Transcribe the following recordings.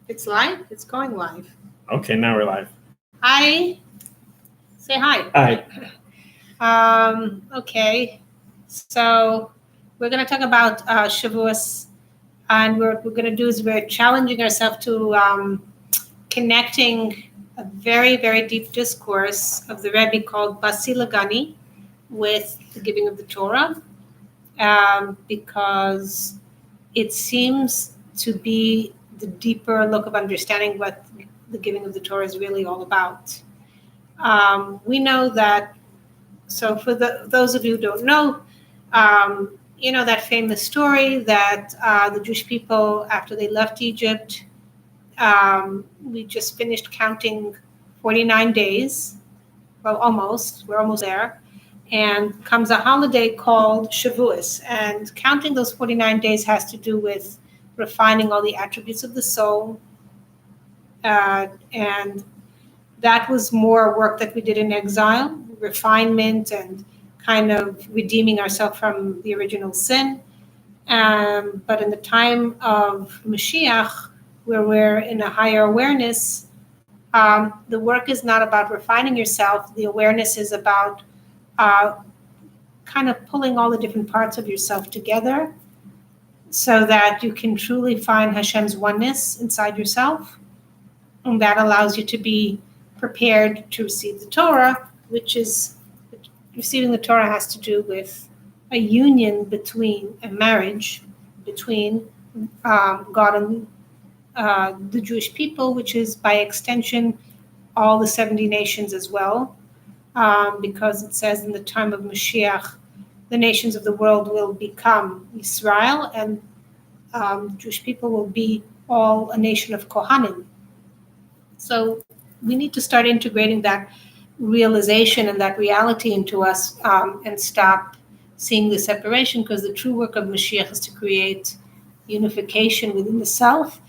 It's live? It's going live. Okay, now we're live. Hi. Say hi. Hi. Okay. So we're going to talk about Shavuos, and what we're going to do is we're challenging ourselves to connecting a very, very deep discourse of the Rebbe called Basilagani with the giving of the Torah, because it seems to be the deeper look of understanding what the giving of the Torah is really all about. We know that, so for those of you who don't know, that famous story that the Jewish people, after they left Egypt, we just finished counting 49 days. Well, almost. We're almost there. And comes a holiday called Shavuos. And counting those 49 days has to do with refining all the attributes of the soul. And that was more work that we did in exile, refinement and kind of redeeming ourselves from the original sin. But in the time of Mashiach, where we're in a higher awareness, the work is not about refining yourself. The awareness is about kind of pulling all the different parts of yourself together so that you can truly find Hashem's oneness inside yourself. And that allows you to be prepared to receive the Torah, which is, receiving the Torah has to do with a union between, a marriage between God and the Jewish people, which is by extension all the 70 nations as well, because it says in the time of Mashiach, the nations of the world will become Israel, and Jewish people will be all a nation of Kohanim. So we need to start integrating that realization and that reality into us, and stop seeing the separation, because the true work of Mashiach is to create unification within the self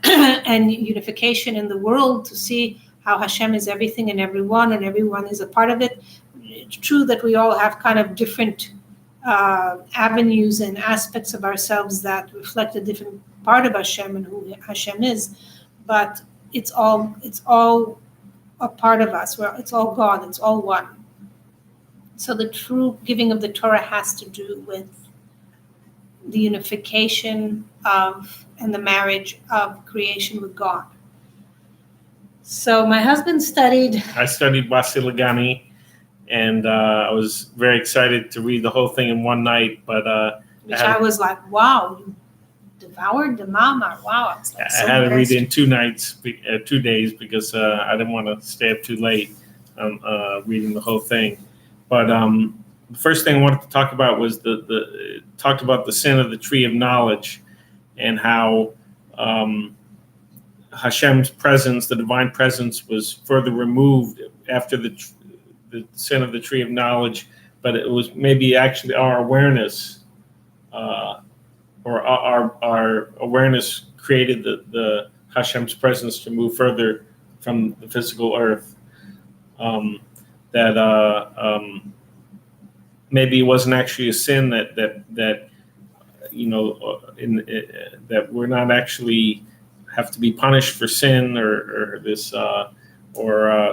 and unification in the world, to see how Hashem is everything and everyone is a part of it. It's true that we all have kind of different avenues and aspects of ourselves that reflect a different part of Hashem and who Hashem is, but it's all a part of us. It's all God. It's all one. So the true giving of the Torah has to do with the unification of and the marriage of creation with God. So my husband I studied Basilagani, and I was very excited to read the whole thing in one night. But I was like, wow, you devoured the Mama. Wow. I had to read it in 2 nights, 2 days, because I didn't want to stay up too late reading the whole thing. But the first thing I wanted to talk about was talked about the sin of the tree of knowledge, and how Hashem's presence, the divine presence, was further removed after the sin of the tree of knowledge. But it was maybe actually our awareness, or our awareness created the Hashem's presence to move further from the physical earth. Maybe it wasn't actually a sin that that we're not actually have to be punished for sin, or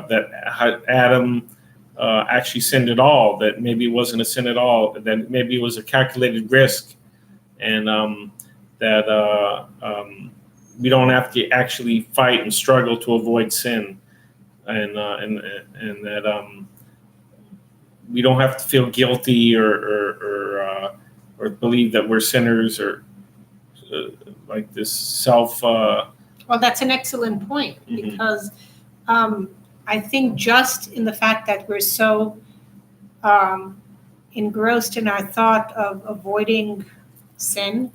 that Adam actually sinned at all. That maybe it wasn't a sin at all. That maybe it was a calculated risk, and that we don't have to actually fight and struggle to avoid sin, and that we don't have to feel guilty or believe that we're sinners, or like this self. Well, that's an excellent point, because I think just in the fact that we're so engrossed in our thought of avoiding sin,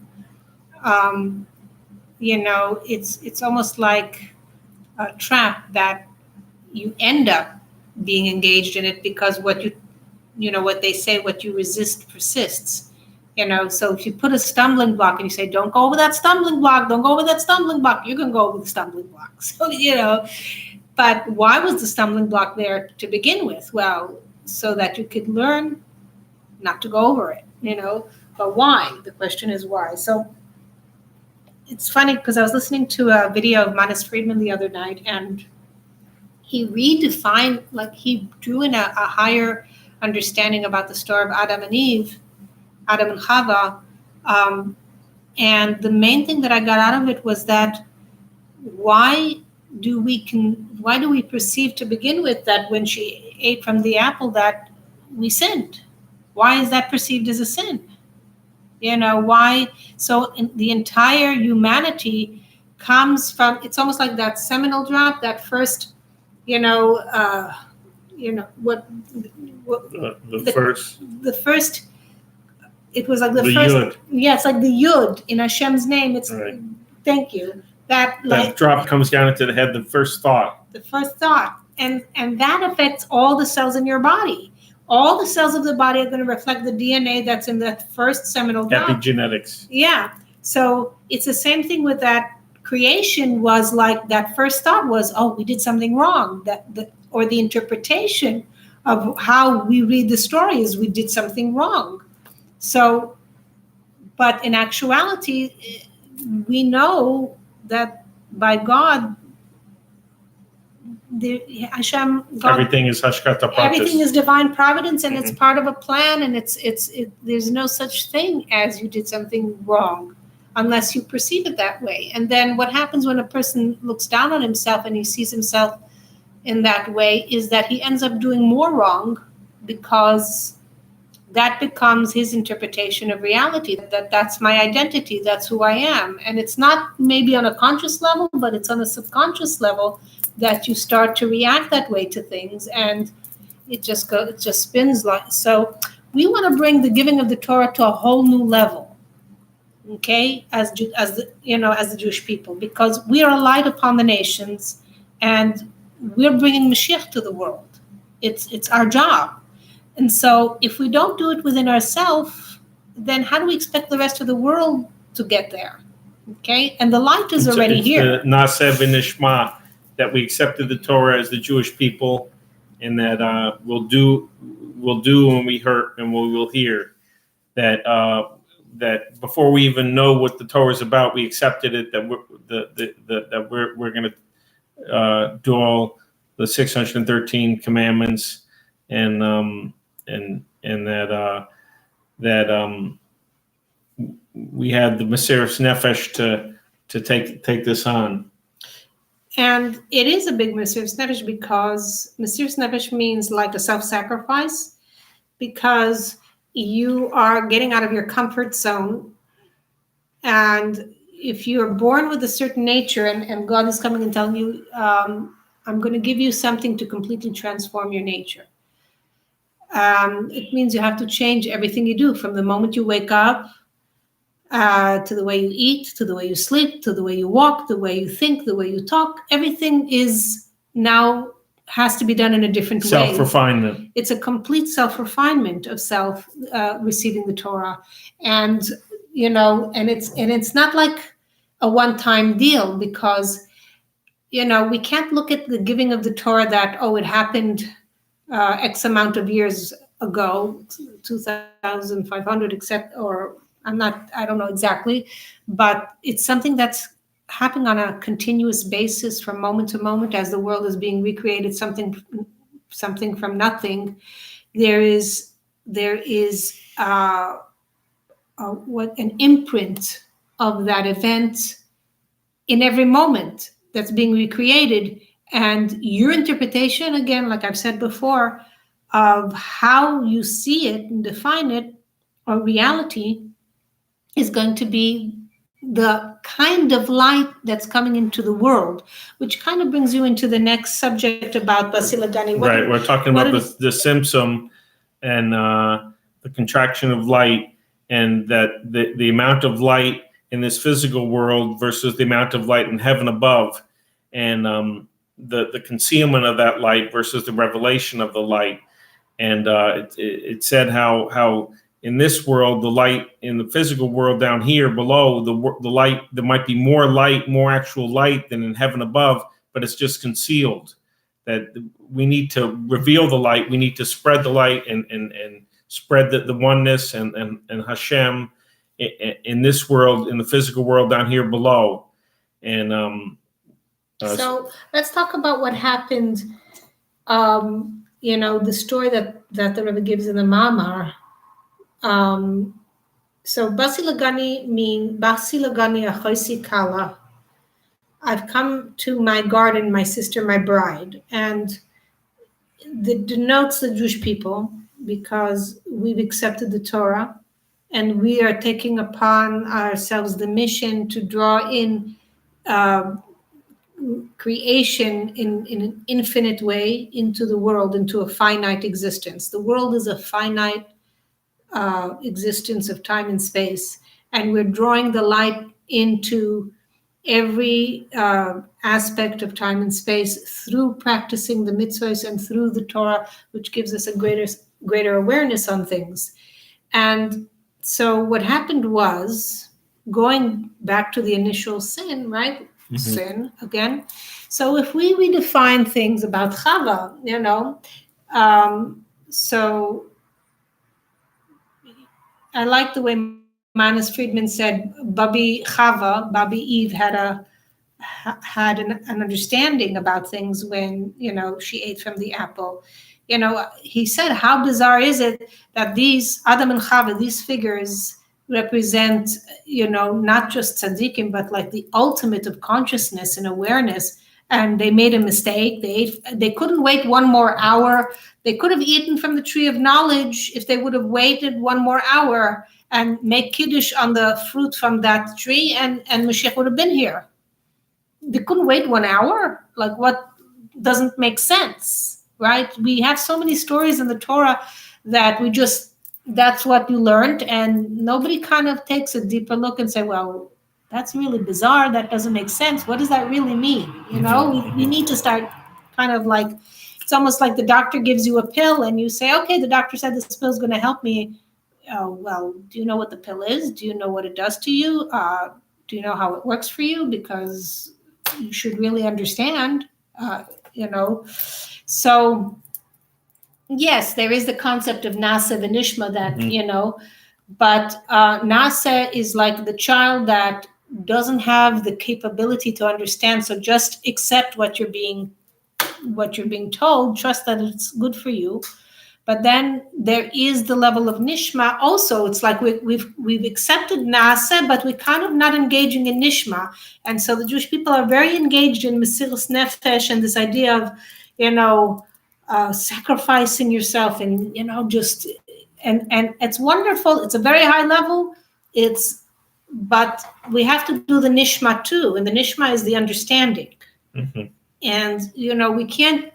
it's almost like a trap that you end up being engaged in it, because what they say, what you resist persists. So if you put a stumbling block and you say, don't go over that stumbling block, you're going to go over the stumbling block. So, but why was the stumbling block there to begin with? Well, so that you could learn not to go over it, but why? The question is why. So it's funny because I was listening to a video of Manis Friedman the other night, and he redefined, like he drew in a higher understanding about the story of Adam and Eve, Adam and Chava. And the main thing that I got out of it was that why do we perceive to begin with that when she ate from the apple that we sinned? Why is that perceived as a sin? Why? So the entire humanity comes from, it's almost like that seminal drop, that first, what the first, it was like the first yud. Yeah, it's like the yud in Hashem's name. It's right. Thank you. That drop comes down into the head, the first thought. And that affects all the cells in your body. All the cells of the body are going to reflect the DNA that's in the first seminal drop. Epigenetics. Yeah. So it's the same thing with that. Creation was like that first thought was, oh, we did something wrong. Or the interpretation of how we read the story is we did something wrong. So, but in actuality, we know that by God, Hashem, God, everything is hashkata pratis. Everything is divine providence, and it's part of a plan. And there's no such thing as you did something wrong, unless you perceive it that way. And then what happens when a person looks down on himself and he sees himself in that way is that he ends up doing more wrong, because that becomes his interpretation of reality, that's my identity, that's who I am. And it's not maybe on a conscious level, but it's on a subconscious level that you start to react that way to things, and it just spins like. So we want to bring the giving of the Torah to a whole new level, okay, as the Jewish people, because we are a light upon the nations, and we're bringing Mashiach to the world. It's our job. And so if we don't do it within ourselves, then how do we expect the rest of the world to get there? Okay? And the light is already here. The Naseh v'nishma, that we accepted the Torah as the Jewish people, and that we'll do when we hear and we will hear. That before we even know what the Torah is about, we accepted it, that we're going to do all the 613 commandments, and that we had the Mesiras Nefesh to take this on. And it is a big Mesiras Nefesh, because Mesiras Nefesh means like a self-sacrifice, because you are getting out of your comfort zone. And if you're born with a certain nature, and God is coming and telling you, I'm going to give you something to completely transform your nature. It means you have to change everything you do, from the moment you wake up, to the way you eat, to the way you sleep, to the way you walk, the way you think, the way you talk. Everything has to be done in a different way. Self-refinement. It's a complete self-refinement of self, receiving the Torah. And, and it's not like a one-time deal, because, we can't look at the giving of the Torah that, it happened X amount of years ago, 2,500, except, or I don't know exactly, but it's something that's happening on a continuous basis from moment to moment as the world is being recreated, something from nothing. There is an imprint of that event in every moment that's being recreated, and your interpretation, again, like I've said before, of how you see it and define it, or reality, is going to be the kind of light that's coming into the world, which kind of brings you into the next subject about Basila Dani. Right, we're talking about the Simpson and the contraction of light, and that the amount of light in this physical world versus the amount of light in heaven above, and the concealment of that light versus the revelation of the light. And it said how in this world, the light in the physical world down here below, the light, there might be more light, more actual light than in heaven above, but it's just concealed. That we need to reveal the light. We need to spread the light and spread the oneness and Hashem in this world, in the physical world down here below. And so let's talk about what happened. The story that the Rebbe gives in the Mamar. So Basi Lagani Achoisi Kala. I've come to my garden, my sister, my bride, and that denotes the Jewish people because we've accepted the Torah, and we are taking upon ourselves the mission to draw in creation in an infinite way into the world, into a finite existence. The world is a finite existence of time and space, and we're drawing the light into every aspect of time and space through practicing the mitzvahs and through the Torah, which gives us a greater awareness on things. And so what happened was, going back to the initial sin, right? Mm-hmm. Sin again. So if we redefine things about Chava, so I like the way Manis Friedman said, Babi Eve had an understanding about things when, she ate from the apple. He said, how bizarre is it that these Adam and Chava, these figures represent, not just tzaddikim, but like the ultimate of consciousness and awareness. And they made a mistake. They couldn't wait one more hour. They could have eaten from the tree of knowledge if they would have waited one more hour and make kiddush on the fruit from that tree, and Mashiach would have been here. They couldn't wait 1 hour. Like, what doesn't make sense, right? We have so many stories in the Torah that that's what you learned, and nobody kind of takes a deeper look and say, well, that's really bizarre. That doesn't make sense. What does that really mean? We need to start kind of like, it's almost like the doctor gives you a pill and you say, okay, the doctor said this pill is going to help me. Oh, well, do you know what the pill is? Do you know what it does to you? Do you know how it works for you? Because you should really understand, So, yes, there is the concept of Nasa V'Nishma that, but Nasa is like the child that doesn't have the capability to understand. So just accept what you're being told, trust that it's good for you. But then there is the level of nishma also. It's like we've accepted nasa, but we're kind of not engaging in nishma. And so the Jewish people are very engaged in mesiras nefesh and this idea of sacrificing yourself and just and it's wonderful. It's a very high level. But we have to do the nishma too, and the nishma is the understanding. Mm-hmm. And we can't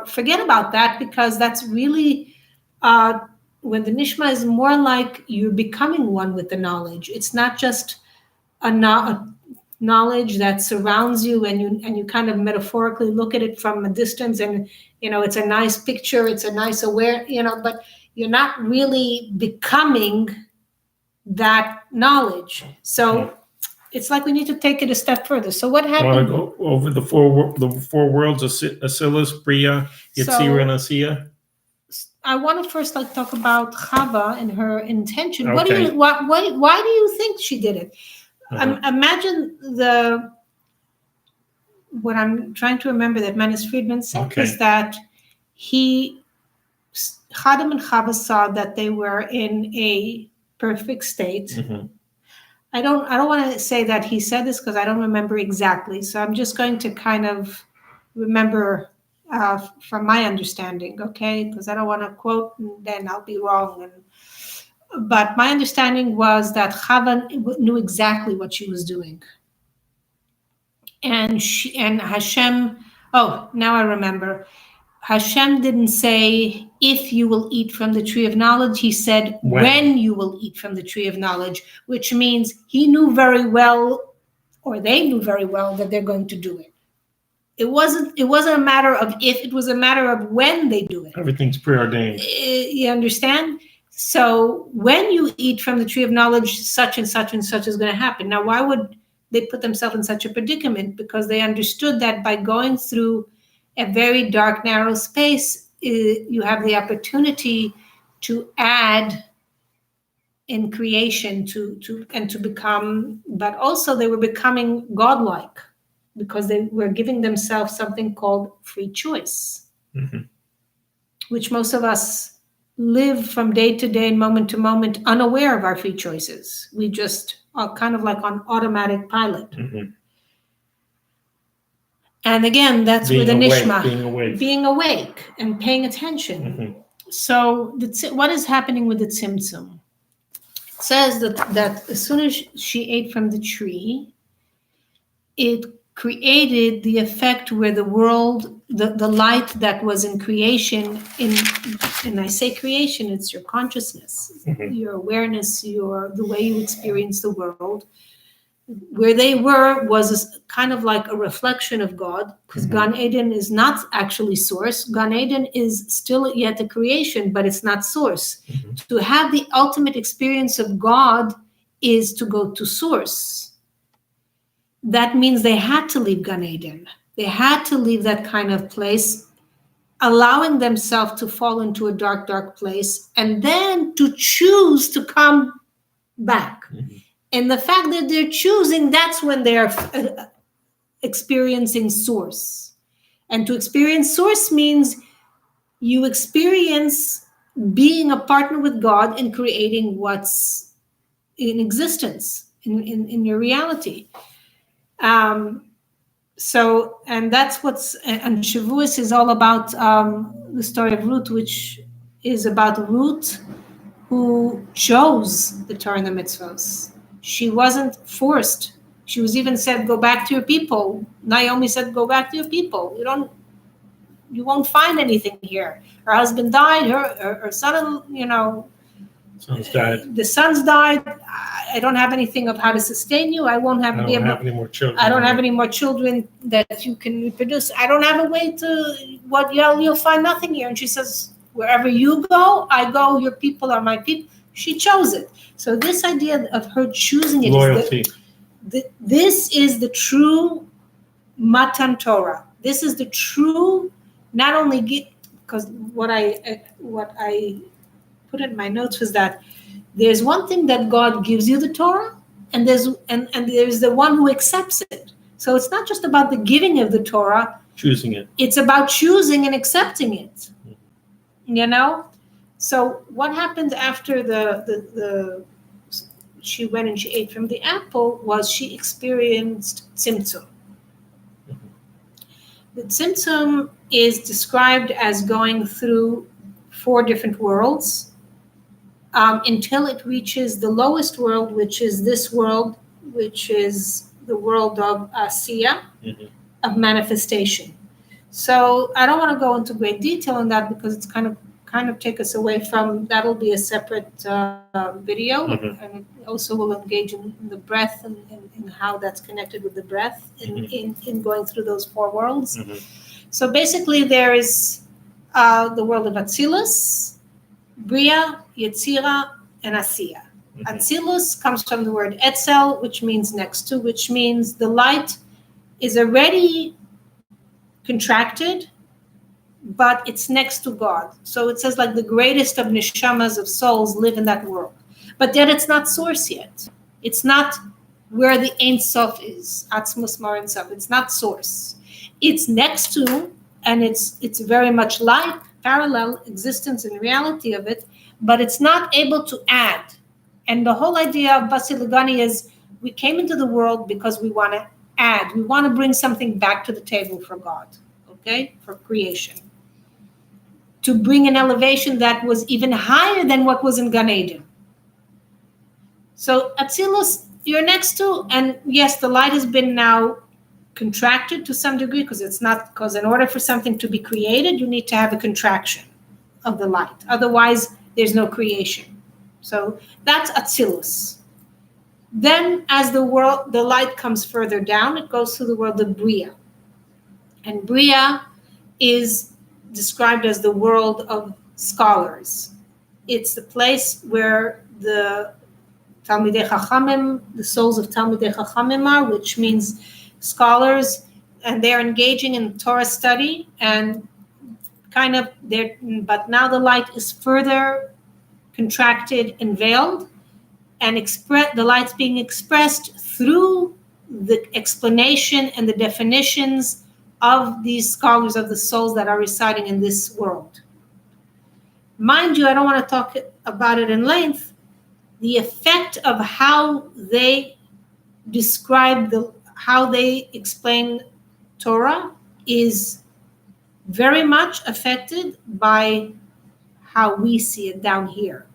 forget about that, because that's really when the nishma is more like you're becoming one with the knowledge. It's not just a knowledge that surrounds you and you kind of metaphorically look at it from a distance, and it's a nice picture, it's a nice but you're not really becoming that knowledge. So it's like we need to take it a step further. So what happened? I want to go over the four worlds of Asilis, Bria, Yetzirah, and Asiya? I want to first talk about Chava and her intention. Okay. Why do you think she did it? Imagine what I'm trying to remember that Manis Friedman said is that Adam and Chava saw that they were in a perfect state. Mm-hmm. I don't want to say that he said this because I don't remember exactly. So I'm just going to kind of remember from my understanding, okay? Because I don't want to quote and then I'll be wrong. But my understanding was that Chava knew exactly what she was doing. And Hashem, now I remember. Hashem didn't say, if you will eat from the tree of knowledge. He said, when you will eat from the tree of knowledge, which means he knew very well, or they knew very well, that they're going to do it. It wasn't a matter of if, it was a matter of when they do it. Everything's preordained. You understand? So when you eat from the tree of knowledge, such and such and such is going to happen. Now, why would they put themselves in such a predicament? Because they understood that by going through a very dark, narrow space, you have the opportunity to add in creation to become, but also they were becoming godlike because they were giving themselves something called free choice, which most of us live from day to day and moment to moment unaware of our free choices. We just are kind of like on automatic pilot. And again, that's Being where the awake, nishma, being awake and paying attention. So what is happening with the tzimtzum? It says that as soon as she ate from the tree, it created the effect where the world, the light that was in creation, and I say creation, it's your consciousness, your awareness, the way you experience the world. Where they were was kind of like a reflection of God, because Gan Eden is not actually source. Gan Eden is still yet a creation, but it's not source. To have the ultimate experience of God is to go to source. That means they had to leave Gan Eden. They had to leave that kind of place, allowing themselves to fall into a dark, dark place, and then to choose to come back. And the fact that they're choosing, that's when they're experiencing source. And to experience source means you experience being a partner with God in creating what's in existence, in your reality. So, and that's and Shavuot is all about the story of Ruth, which is about Ruth who chose the Torah and the mitzvahs. She wasn't forced. She was even said, go back to your people. Naomi said, go back to your people. You won't find anything here. Her husband died, her son, Sons died. The sons died. I don't have anything of how to sustain you. I won't have any more children. I don't have any more children that you can reproduce. I don't have a way to you'll find nothing here. And she says, wherever you go, I go. Your people are my people. She chose it. So this idea of her choosing it, loyalty. This is the true Matan Torah. This is the true, not only because what I put in my notes was that there's one thing that God gives you the Torah, and there's the one who accepts it. So it's not just about the giving of the Torah, choosing it. It's about choosing and accepting it. So what happened after she went and she ate from the apple was she experienced tzimtzum. The tzimtzum is described as going through 4 different worlds until it reaches the lowest world, which is this world, which is the world of Asiya, of manifestation. So I don't want to go into great detail on that because it's kind of take us away from, that'll be a separate video, and also will engage in the breath and how that's connected with the breath in going through those 4 worlds. So basically there is the world of Atzilus, Bria, Yetzira, and Asiya. Atzilus comes from the word Etzel, which means next to, which means the light is already contracted, but it's next to God. So it says like the greatest of neshamas, of souls, live in that world. But yet it's not source yet. It's not where the Ein Sof is, Atzmus Mar Ein Sof. It's not source. It's next to, and it's very much like parallel existence and reality of it, but it's not able to add. And the whole idea of Basilagani is we came into the world because we want to add. We want to bring something back to the table for God, okay, for creation. To bring an elevation that was even higher than what was in Gan Eden. So Atzilus, you're next to, and yes, the light has been now contracted to some degree because in order for something to be created, you need to have a contraction of the light. Otherwise, there's no creation. So that's Atzilus. Then as the light comes further down, it goes to the world of Bria. And Bria is described as the world of scholars. It's the place where the Talmidei Chachamim, the souls of Talmidei Chachamim are, which means scholars, and they're engaging in Torah study, and but now the light is further contracted and veiled, and the light's being expressed through the explanation and the definitions of these scholars of the souls that are residing in this world. Mind you, I don't want to talk about it in length. The effect of how they describe how they explain Torah is very much affected by how we see it down here.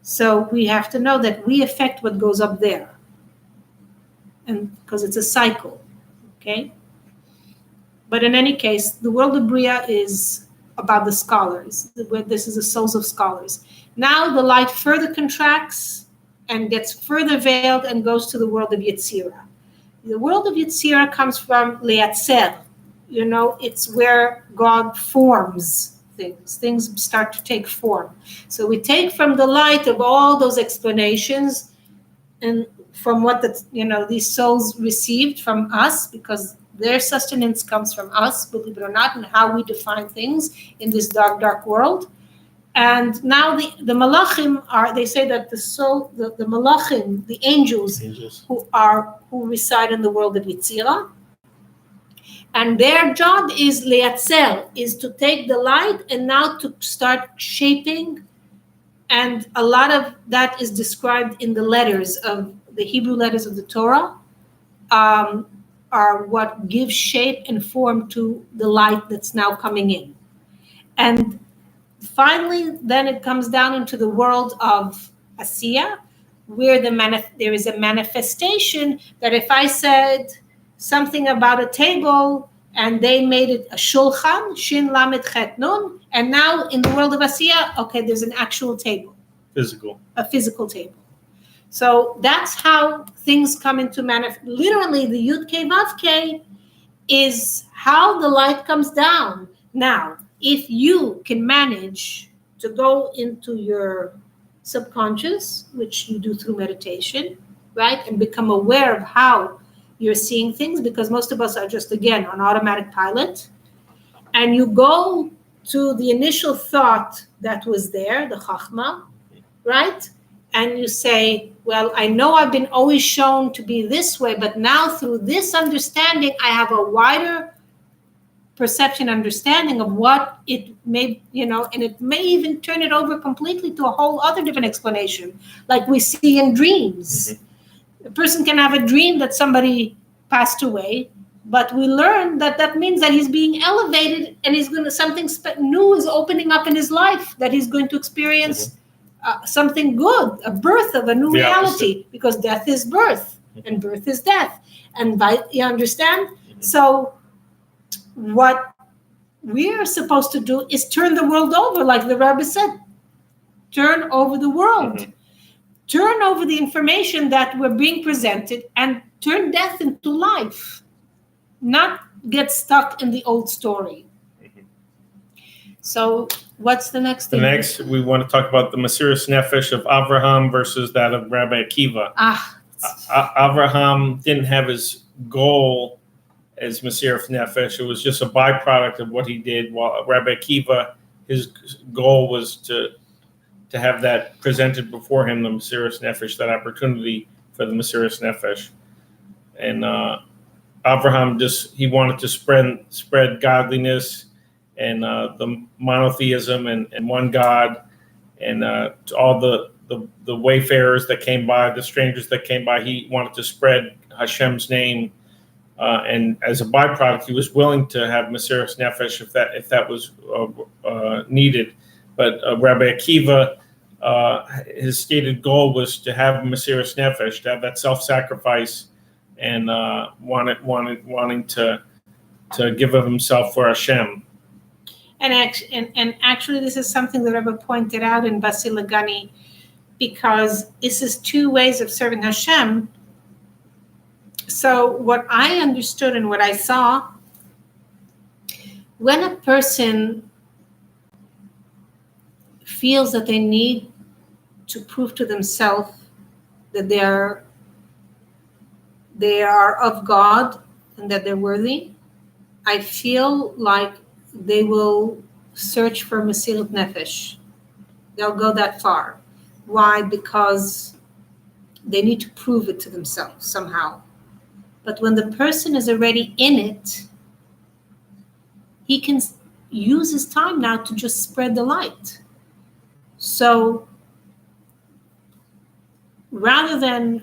So we have to know that we affect what goes up there, and because it's a cycle, okay? But in any case, the world of Bria is about the scholars. This is the souls of scholars. Now the light further contracts and gets further veiled and goes to the world of Yetzirah. The world of Yetzirah comes from Leatzer. It's where God forms things. Things start to take form. So we take from the light of all those explanations and from what these souls received from us, because their sustenance comes from us, believe it or not, and how we define things in this dark, dark world. And now the malachim they say that the malachim, the angels. who reside in the world of Yetzirah, and their job is leatzel, is to take the light and now to start shaping. And a lot of that is described in the letters of the Hebrew letters of the Torah, are what give shape and form to the light that's now coming in. And finally, then it comes down into the world of Asiya, where there is a manifestation that if I said something about a table and they made it a shulchan, shin lamed chet nun, and now in the world of Asiya, okay, there's an actual table. A physical table. So that's how things come into manifest. Literally, the Yud Kei Vav Kei is how the light comes down. Now, if you can manage to go into your subconscious, which you do through meditation, right, and become aware of how you're seeing things, because most of us are just, again, on automatic pilot, and you go to the initial thought that was there, the chachma, right, and you say, well, I know I've been always shown to be this way, but now through this understanding, I have a wider perception, understanding of what it may, and it may even turn it over completely to a whole other different explanation, like we see in dreams. Mm-hmm. A person can have a dream that somebody passed away, but we learn that means that he's being elevated and something new is opening up in his life, that he's going to experience. Mm-hmm. Something good, a birth of a new reality, because death is birth and birth is death. And you understand? Mm-hmm. So what we are supposed to do is turn the world over, like the Rebbe said. Turn over the world. Mm-hmm. Turn over the information that we're being presented and turn death into life. Not get stuck in the old story. Mm-hmm. So what's the next thing? Next, we want to talk about the Mesiras Nefesh of Avraham versus that of Rabbi Akiva. Avraham didn't have his goal as Mesiras Nefesh. It was just a byproduct of what he did, while Rabbi Akiva, his goal was to have that presented before him, the Mesiras Nefesh, that opportunity for the Mesiras Nefesh. And Avraham he wanted to spread godliness and the monotheism and one God, and to all the wayfarers that came by, the strangers that came by, he wanted to spread Hashem's name, and as a byproduct, he was willing to have Mesiras Nefesh if that was needed. But Rabbi Akiva, his stated goal was to have Mesiras Nefesh, to have that self-sacrifice, and wanting to give of himself for Hashem. And actually, this is something that Rebbe pointed out in Basilagani, because this is two ways of serving Hashem. So what I understood and what I saw, when a person feels that they need to prove to themselves that they are of God and that they're worthy, I feel like they will search for Mesiras Nefesh. They'll go that far. Why? Because They need to prove it to themselves somehow. But when the person is already in it, he can use his time now to just spread the light. So rather than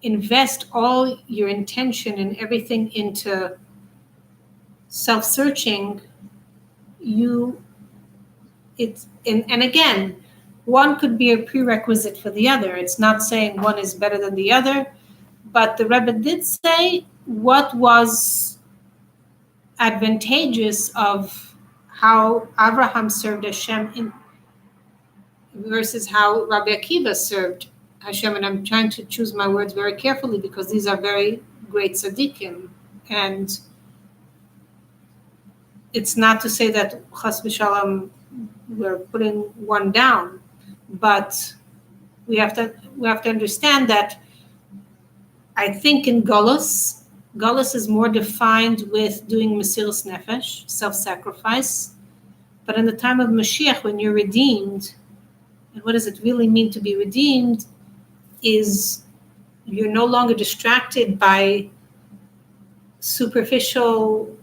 invest all your intention and everything into self-searching, and again, one could be a prerequisite for the other. It's not saying one is better than the other, but the Rebbe did say what was advantageous of how Abraham served Hashem versus how Rabbi Akiva served Hashem. And I'm trying to choose my words very carefully because these are very great tzaddikim. And it's not to say that chas v'shalom we're putting one down, but we have to understand that I think in Golus is more defined with doing Mesiras Nefesh, self-sacrifice. But in the time of Mashiach, when you're redeemed, and what does it really mean to be redeemed, is you're no longer distracted by superficial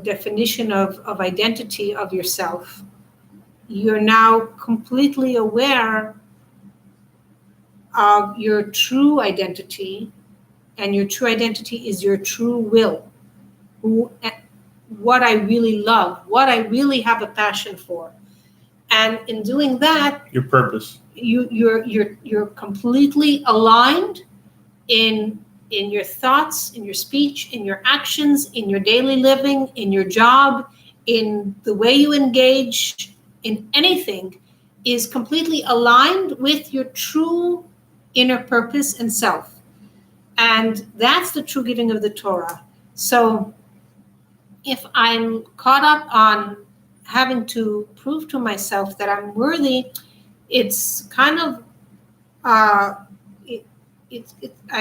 definition of identity of yourself. You're now completely aware of your true identity, and your true identity is your true will. What I really love, what I really have a passion for. And in doing that, your purpose. You're completely aligned in your thoughts, in your speech, in your actions, in your daily living, in your job, in the way you engage, in anything, is completely aligned with your true inner purpose and self. And that's the true giving of the Torah. So if I'm caught up on having to prove to myself that I'm worthy, it's kind of, I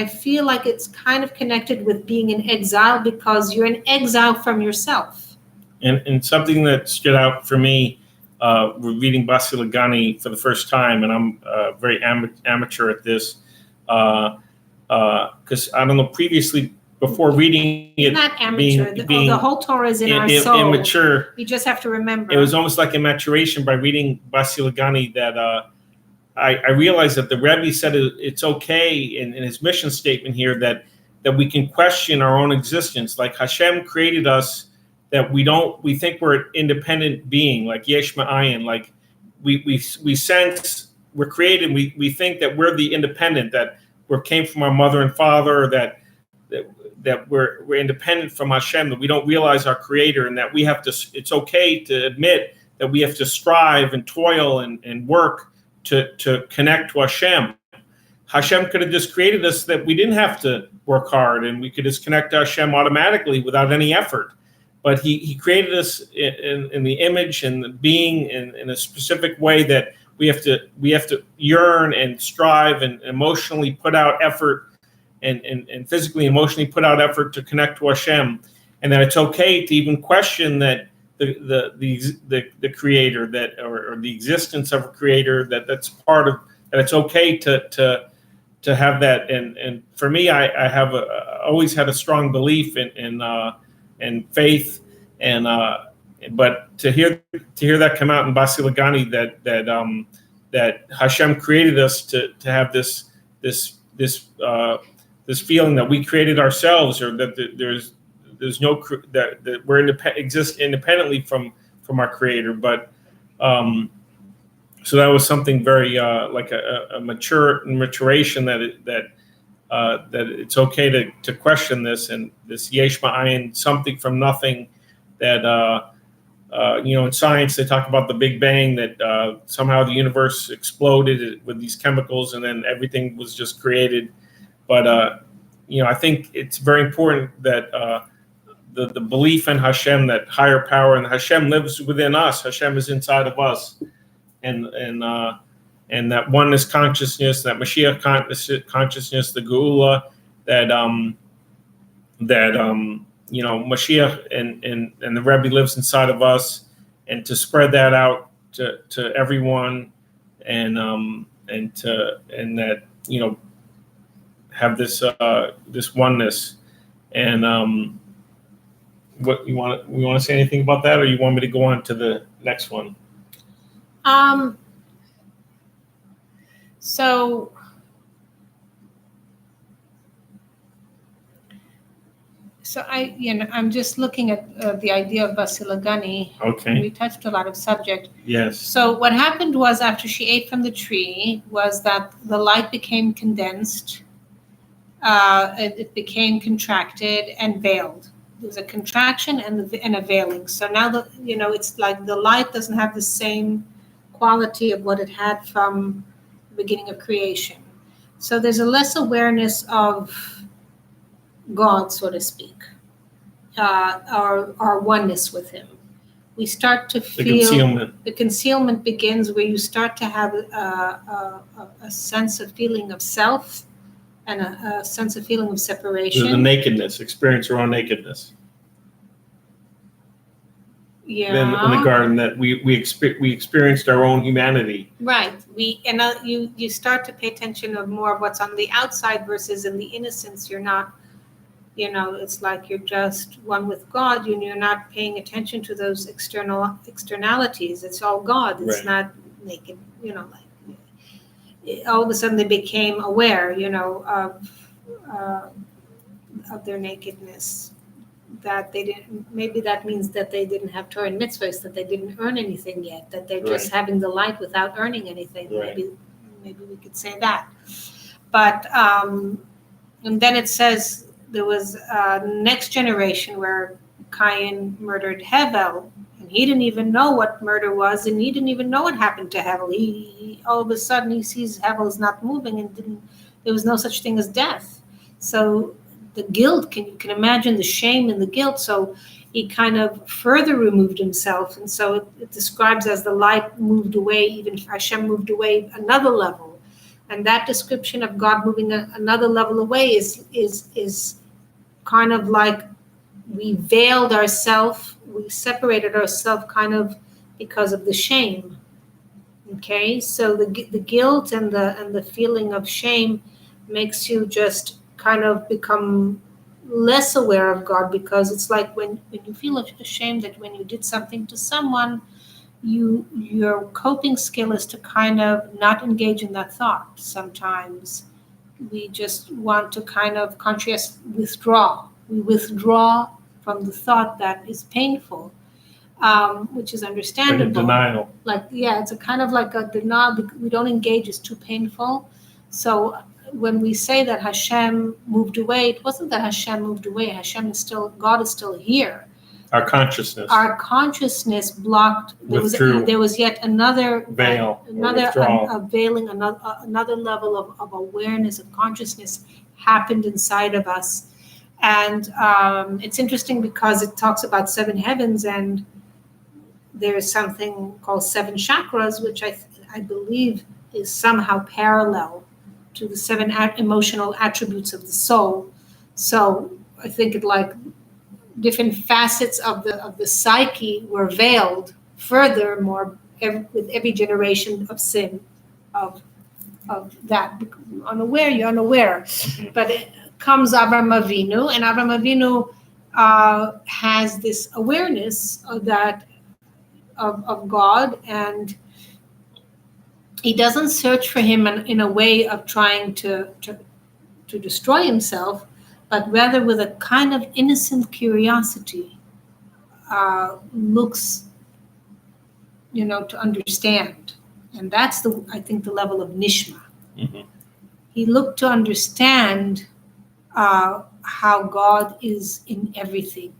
feel like it's kind of connected with being in exile, because you're in exile from yourself. And something that stood out for me, we're reading Basi Lagani for the first time, and I'm very amateur at this, because I don't know, previously, before reading it, not amateur. The whole Torah is in our soul. Immature. You just have to remember. It was almost like a maturation by reading Basi Lagani that I realized that the Rebbe said it's okay in his mission statement here that we can question our own existence. Like Hashem created us, that we think we're an independent being, like Yesh Ma'ayin, like we sense we're created. We think that we're the independent, that we came from our mother and father, that we're independent from Hashem, that we don't realize our creator, and that we have to, it's okay to admit that we have to strive and toil and work to connect to Hashem. Hashem could have just created us that we didn't have to work hard, and we could just connect to Hashem automatically without any effort. But he created us in the image and the being in a specific way that we have to yearn and strive and emotionally put out effort and physically, emotionally put out effort to connect to Hashem, and that it's okay to even question that the creator, that or the existence of a creator, that's part of that. It's okay to have that. And for me, I have always had a strong belief in faith, and but to hear that come out in Basi Lagani, that Hashem created us to have this feeling that we created ourselves, or that there's no that we're exist independently from our creator. But so that was something very like a maturation that it's okay to question this, and this Yesh Ma'ayin, something from nothing, that in science they talk about the Big Bang, that somehow the universe exploded with these chemicals and then everything was just created. But I think it's very important that the belief in Hashem, that higher power, and Hashem lives within us. Hashem is inside of us, and that oneness consciousness, that Mashiach consciousness, the Geula, that Mashiach and the Rebbe lives inside of us, and to spread that out to everyone, and that have this oneness. And what you want to say anything about that, or you want me to go on to the next one? So I'm just looking at the idea of Basilagani. Okay. We touched a lot of subject. Yes. So what happened was, after she ate from the tree, was that the light became condensed, it became contracted and veiled. There's a contraction and a veiling. So now it's like the light doesn't have the same quality of what it had from the beginning of creation. So there's a less awareness of God, so to speak, our oneness with Him. We start to feel the concealment begins where you start to have a sense of feeling of self and a sense of feeling of separation. The nakedness, experience your own nakedness. Yeah. Then in the garden, that we experienced our own humanity. Right. You start to pay attention of more of what's on the outside versus in the innocence. You're not. It's like you're just one with God. You're not paying attention to those externalities. It's all God. It's not naked. All of a sudden they became aware, of their nakedness. That they didn't. Maybe that means that they didn't have Torah and mitzvahs. That they didn't earn anything yet. That they're just having the light without earning anything. Right. Maybe we could say that. But and then it says. There was a next generation where Cain murdered Hevel, and he didn't even know what murder was, and he didn't even know what happened to Hevel. He all of a sudden he sees Hevel is not moving, and there was no such thing as death. So the guilt, you can imagine the shame and the guilt. So he kind of further removed himself, and so it describes as the light moved away, even Hashem moved away another level, and that description of God moving another level away is kind of like we veiled ourselves, we separated ourselves kind of because of the shame. Okay, so the guilt and the feeling of shame makes you just kind of become less aware of God, because it's like when you feel ashamed that when you did something to someone, your coping skill is to kind of not engage in that thought. Sometimes we just want to kind of withdraw. We withdraw from the thought that is painful, which is understandable. Like a denial. It's a kind of like a denial. We don't engage, it's too painful. So when we say that Hashem moved away, it wasn't that Hashem moved away. God is still here. Our consciousness blocked. There was yet another veil, a veiling, another level of awareness, of consciousness happened inside of us. And it's interesting because it talks about 7 heavens, and there's something called 7 chakras, which I believe is somehow parallel to the 7 emotional attributes of the soul. So I think it like different facets of the psyche were veiled furthermore with every generation of sin, of that. You're unaware. But it comes Avraham Avinu, and Avraham Avinu has this awareness of that, of God, and he doesn't search for him in a way of trying to destroy himself, but rather with a kind of innocent curiosity, looks, to understand. And that's I think the level of nishma. Mm-hmm. He looked to understand how God is in everything.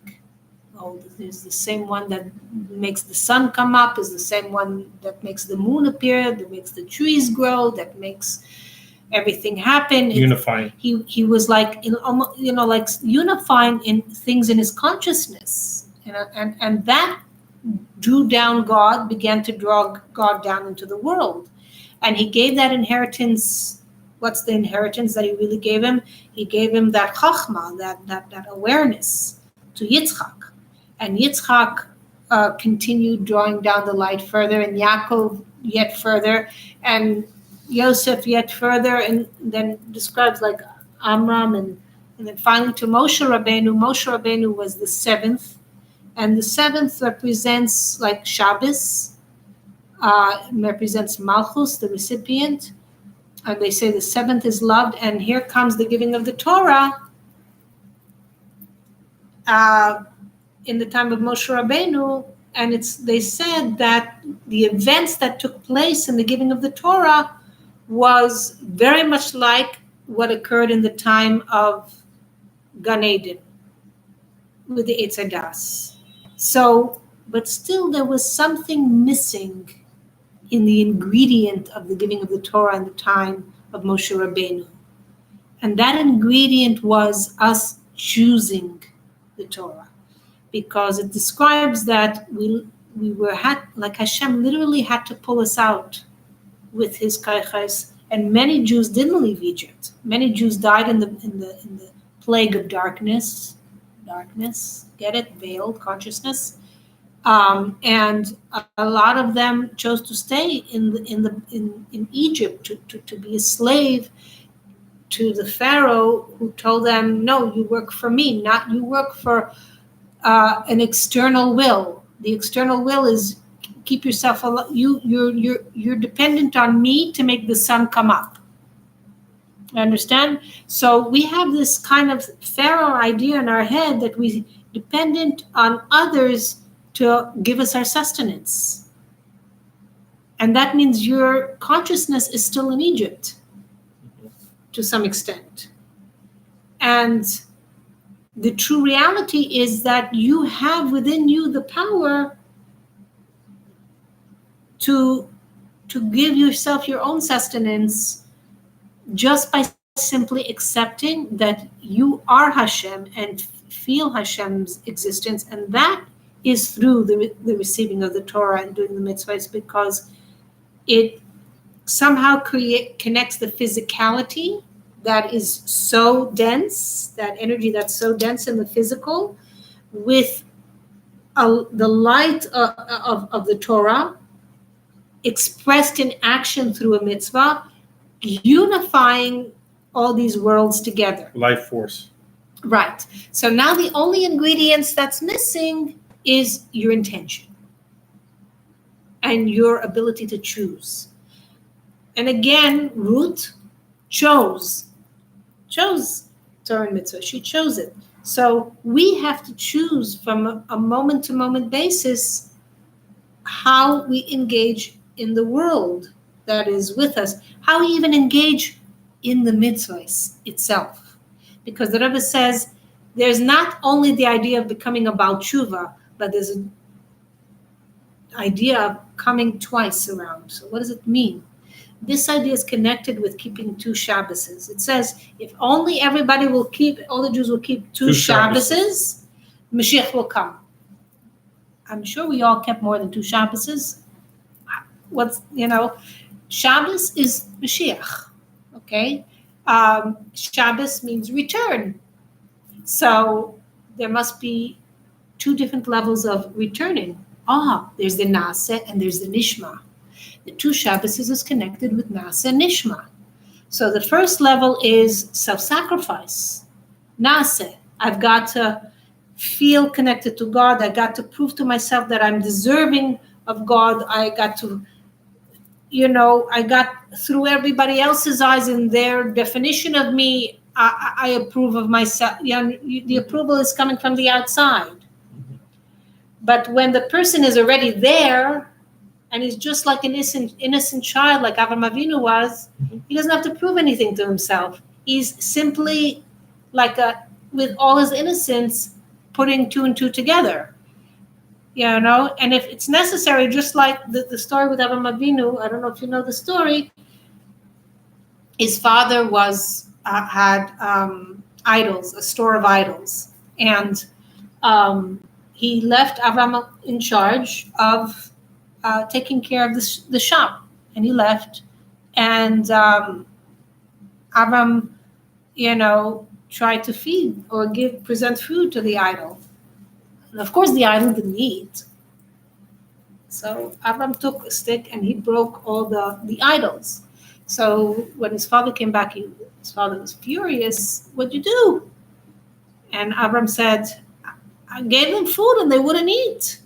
There's the same one that makes the sun come up, is the same one that makes the moon appear, that makes the trees grow, that makes everything happen. Unifying. He was like like unifying in things in his consciousness, and that drew down God, began to draw God down into the world, and he gave that inheritance. What's the inheritance that he really gave him? He gave him that chachma, that awareness, to Yitzchak, and Yitzchak continued drawing down the light further, and Yaakov yet further, and Yosef yet further, and then describes like Amram, and then finally to Moshe Rabbeinu. Moshe Rabbeinu was the seventh, and the seventh represents like Shabbos, represents Malchus, the recipient. And they say the seventh is loved, and here comes the giving of the Torah in the time of Moshe Rabbeinu, and they said that the events that took place in the giving of the Torah was very much like what occurred in the time of Gan Eden with the Eitz Hadas. So, but still there was something missing in the ingredient of the giving of the Torah in the time of Moshe Rabbeinu. And that ingredient was us choosing the Torah, because it describes that we like Hashem literally had to pull us out with his kaiches, and many Jews didn't leave Egypt. Many Jews died in the plague of darkness, get it, veiled consciousness. And a lot of them chose to stay in Egypt to be a slave to the Pharaoh, who told them, "No, you work for me, not you work for an external will. The external will is keep yourself alive. You're dependent on me to make the sun come up." Understand? So we have this kind of Pharaoh idea in our head that we dependent on others to give us our sustenance. And that means your consciousness is still in Egypt to some extent. And the true reality is that you have within you the power to give yourself your own sustenance just by simply accepting that you are Hashem and feel Hashem's existence. And that is through the receiving of the Torah and doing the mitzvahs, because it somehow connects the physicality that is so dense, that energy that's so dense in the physical, with the light of the Torah expressed in action through a mitzvah, unifying all these worlds together. Life force. Right. So now the only ingredients that's missing is your intention and your ability to choose. And again, Ruth chose Torah and mitzvah. She chose it. So we have to choose from a moment-to-moment basis how we engage in the world that is with us, how we even engage in the mitzvahs itself. Because the Rebbe says there's not only the idea of becoming a Baal Tshuva, but there's an idea of coming twice around. So what does it mean? This idea is connected with keeping two Shabboses. It says if only everybody will keep, all the Jews will keep two Shabboses, Mashiach will come. I'm sure we all kept more than two Shabboses. Shabbos is Mashiach, okay? Shabbos means return. So there must be two different levels of returning. There's the Naaseh and there's the Nishma. The two Shabboses is connected with Naaseh and Nishma. So the first level is self-sacrifice. Naaseh, I've got to feel connected to God. I got to prove to myself that I'm deserving of God. I got to, I got through everybody else's eyes and their definition of me, I approve of myself. The approval is coming from the outside. But when the person is already there, and he's just like an innocent child, like Avraham Avinu was, he doesn't have to prove anything to himself. He's simply with all his innocence, putting two and two together. And if it's necessary, just like the story with Avraham Avinu, I don't know if you know the story, his father had idols, a store of idols. And he left Avraham in charge of taking care of the shop, and he left. And Avram, tried to feed or present food to the idol. And of course, the idol didn't eat. So Avram took a stick and he broke all the idols. So when his father came back, his father was furious. What'd you do? And Avram said, I gave them food and they wouldn't eat.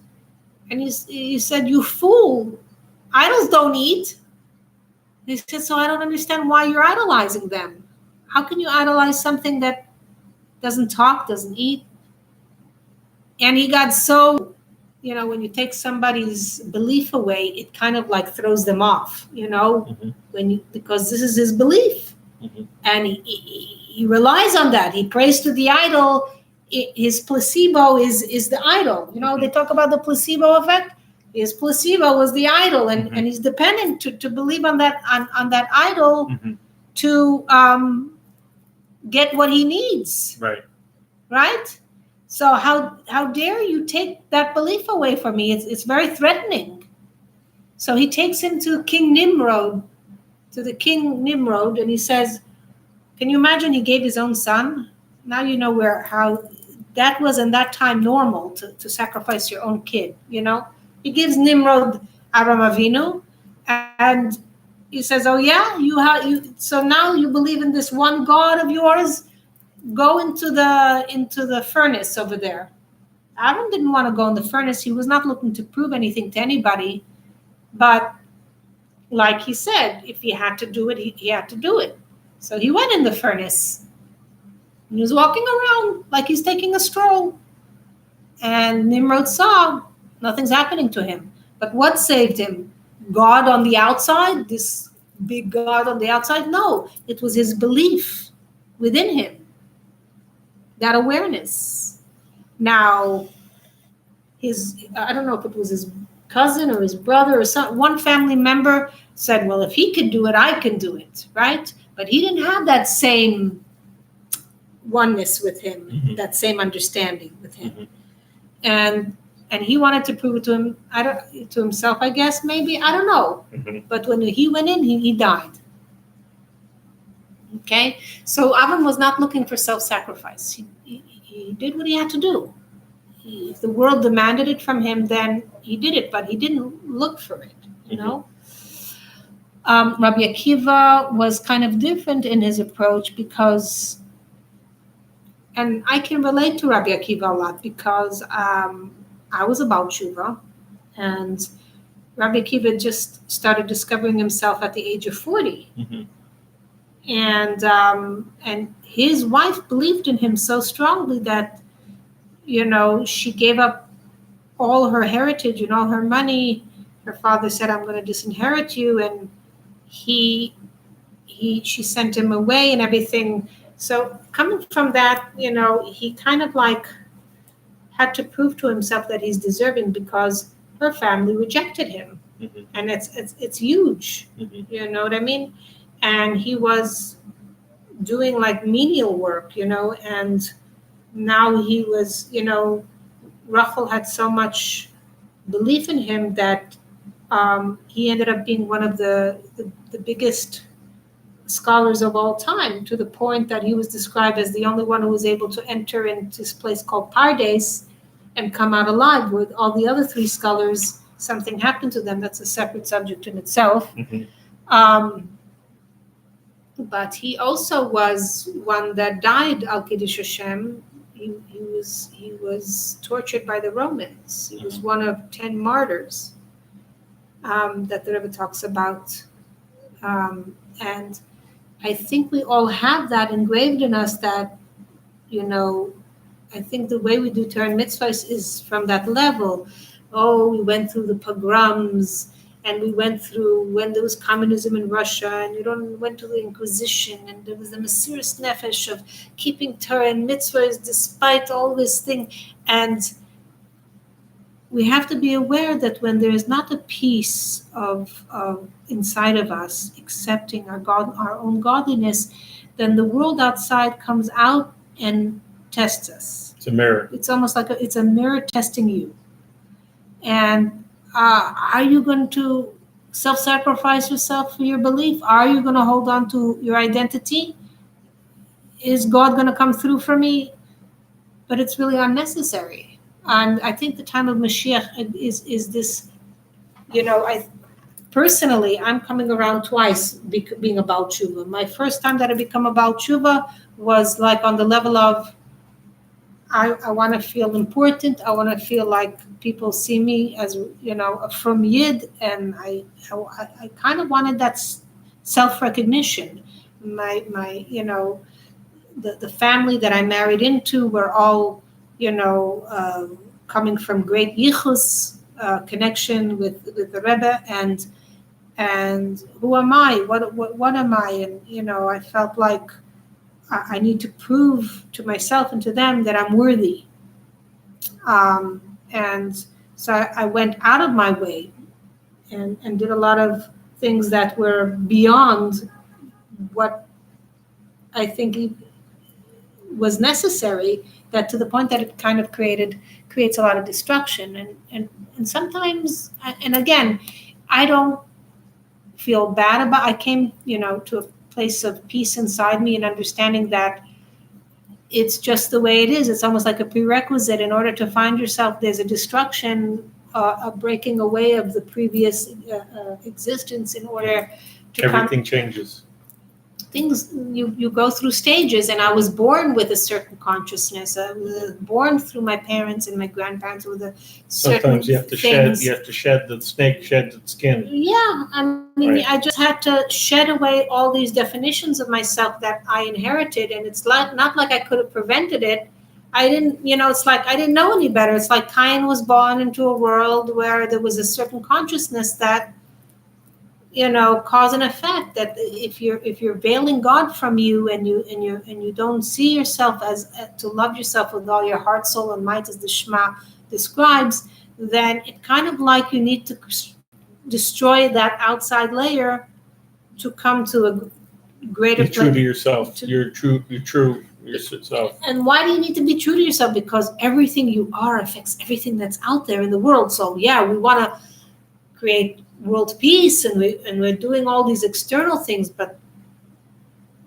And he said, you fool, idols don't eat. He said, so I don't understand why you're idolizing them. How can you idolize something that doesn't talk, doesn't eat? And he got so, when you take somebody's belief away, it kind of like throws them off, because this is his belief. And he relies on that. He prays to the idol. His placebo is the idol. They talk about the placebo effect. His placebo was the idol, and he's dependent to believe on that idol to get what he needs. Right. So how dare you take that belief away from me? It's very threatening. So he takes him to King Nimrod, and he says, can you imagine he gave his own son? Now you know how that was in that time normal to sacrifice your own kid, He gives Nimrod Avraham Avinu, and he says, oh yeah, so now you believe in this one God of yours? Go into the furnace over there. Aaron didn't want to go in the furnace. He was not looking to prove anything to anybody. But like he said, if he had to do it, he had to do it. So he went in the furnace. He was walking around like he's taking a stroll. And Nimrod saw nothing's happening to him. But what saved him? God on the outside? This big God on the outside? No, it was his belief within him. That awareness. Now, I don't know if it was his cousin or his brother or one family member said, well, if he could do it, I can do it, right? But he didn't have that same oneness with him, that same understanding with him. And he wanted to prove it to him, to himself, I guess, maybe, I don't know. But when he went in, he died. Okay, so Avram was not looking for self-sacrifice. He did what he had to do. If the world demanded it from him, then he did it, but he didn't look for it, Rabbi Akiva was kind of different in his approach because, and I can relate to Rabbi Akiva a lot because I was about tshuva, and Rabbi Akiva just started discovering himself at the age of 40. And his wife believed in him so strongly that, she gave up all her heritage and all her money. Her father said, I'm going to disinherit you. And she sent him away and everything. So coming from that, he kind of like had to prove to himself that he's deserving because her family rejected him. And it's huge. You know what I mean? And he was doing like menial work, and now he was, Rachel had so much belief in him that he ended up being one of the biggest scholars of all time, to the point that he was described as the only one who was able to enter into this place called Pardes and come out alive. With all the other three scholars, something happened to them. That's a separate subject in itself. But he also was one that died al Kiddush Hashem. He was tortured by the Romans. He was one of 10 martyrs that the Rebbe talks about. And I think we all have that engraved in us that, I think the way we do Torah and mitzvahs is from that level. Oh, we went through the pogroms, and we went through when there was communism in Russia, and went to the Inquisition, and there was the Mesiras Nefesh of keeping Torah and mitzvahs despite all this thing. And we have to be aware that when there is not a piece of inside of us accepting our own godliness, then the world outside comes out and tests us. It's a mirror. It's almost like it's a mirror testing you. And are you going to self-sacrifice yourself for your belief? Are you going to hold on to your identity? Is God going to come through for me? But it's really unnecessary. And I think the time of Mashiach is this I personally, I'm coming around twice being about tshuva. My first time that I become about tshuva was like on the level of I want to feel important. I want to feel like people see me as a from Yid, and I kind of wanted that self recognition. My the family that I married into were all coming from great yichus connection with the Rebbe, and who am I? What am I? And I felt like I need to prove to myself and to them that I'm worthy. And so I went out of my way and did a lot of things that were beyond what I think was necessary. That to the point that it kind of creates a lot of destruction. And sometimes, and again, I don't feel bad about. I came to a place of peace inside me and understanding that it's just the way it is. It's almost like a prerequisite. In order to find yourself, there's a destruction, a breaking away of the previous existence in order to Everything changes. Things you go through stages, and I was born with a certain consciousness. I was born through my parents and my grandparents with a certain Sometimes you have to shed the snake sheds its skin. Yeah, I mean, Right. I just had to shed away all these definitions of myself that I inherited, and it's like not like I could have prevented it. I didn't, it's like I didn't know any better. It's like Cain was born into a world where there was a certain consciousness that cause and effect, that if you're veiling God from you, and you don't see yourself as to love yourself with all your heart, soul, and might, as the Shema describes, then it kind of like you need to destroy that outside layer to come to a greater Be true to yourself. You're true yourself. And why do you need to be true to yourself? Because everything you are affects everything that's out there in the world. So yeah, we want to create world peace, and we're doing all these external things, but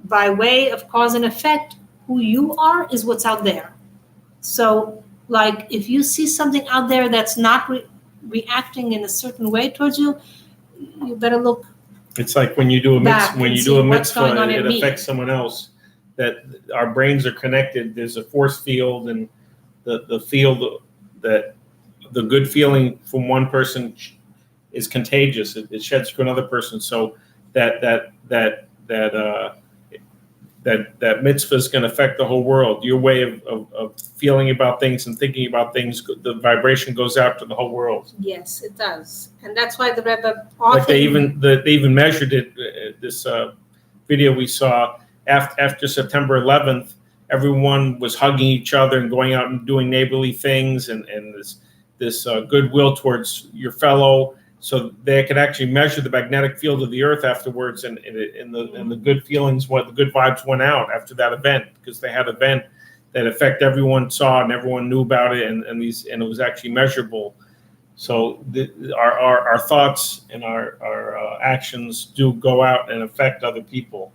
by way of cause and effect, who you are is what's out there. So like if you see something out there that's not reacting in a certain way towards you, you better look. It's like when you do a mitzvah, it me. affects someone else. That our brains are connected. There's a force field, and the field that the good feeling from one person is contagious. It sheds to another person. So that mitzvah is going to affect the whole world. Your way of feeling about things and thinking about things, the vibration goes out to the whole world. Yes, it does, and that's why the Rebbe often. Like they even measured it. This video we saw after September 11th, everyone was hugging each other and going out and doing neighborly things, and this goodwill towards your fellow. So they could actually measure the magnetic field of the earth afterwards, and the good feelings, the good vibes went out after that event, because they had an event that affect everyone saw and everyone knew about it, and it was actually measurable. So our thoughts and our actions do go out and affect other people.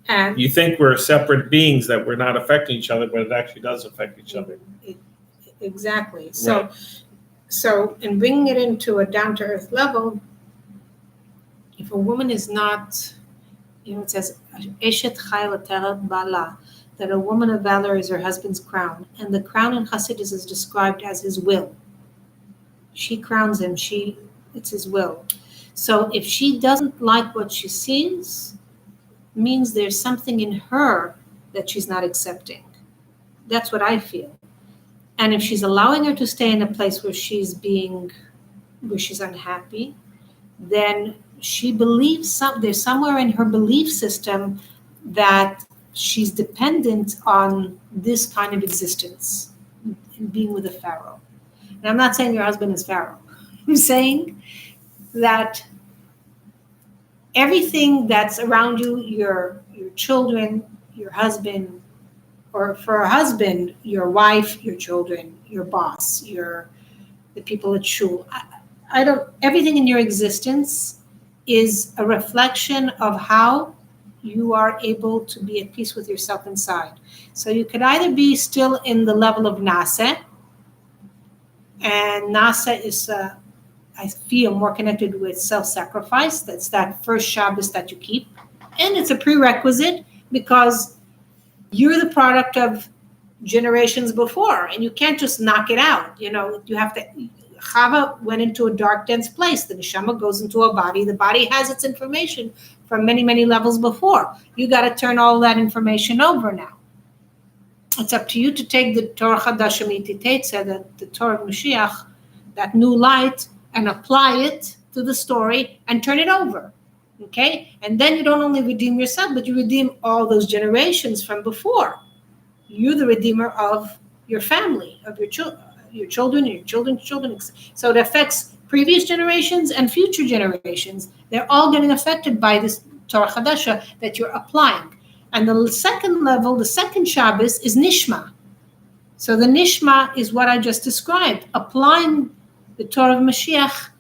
And you think we're separate beings, that we're not affecting each other, but it actually does affect each other. Exactly. So in bringing it into a down-to-earth level, if a woman is not, it says, Eshet Chai Lateret Bala, that a woman of valor is her husband's crown. And the crown in Hasidus is described as his will. She crowns him, it's his will. So if she doesn't like what she sees, means there's something in her that she's not accepting. That's what I feel. And if she's allowing her to stay in a place where she's unhappy, then she believes there's somewhere in her belief system that she's dependent on this kind of existence, in being with a pharaoh. And I'm not saying your husband is pharaoh. I'm saying that everything that's around you, your children, your husband, or for a husband, your wife, your children, your boss, the people at shul. Everything in your existence is a reflection of how you are able to be at peace with yourself inside. So you could either be still in the level of nasa, and nasa is I feel more connected with self-sacrifice. That's that first Shabbos that you keep. And it's a prerequisite because you're the product of generations before, and you can't just knock it out. You have to. Chava went into a dark, dense place. The neshama goes into a body. The body has its information from many, many levels before. You got to turn all that information over now. It's up to you to take the Torah Chadasha Mititetze, the Torah of Mashiach, that new light, and apply it to the story and turn it over. Okay? And then you don't only redeem yourself, but you redeem all those generations from before. You're the redeemer of your family, of your children, and your children's children. So it affects previous generations and future generations. They're all getting affected by this Torah Chadasha that you're applying. And the second level, the second Shabbos, is Nishma. So the Nishma is what I just described, applying the Torah of Mashiach,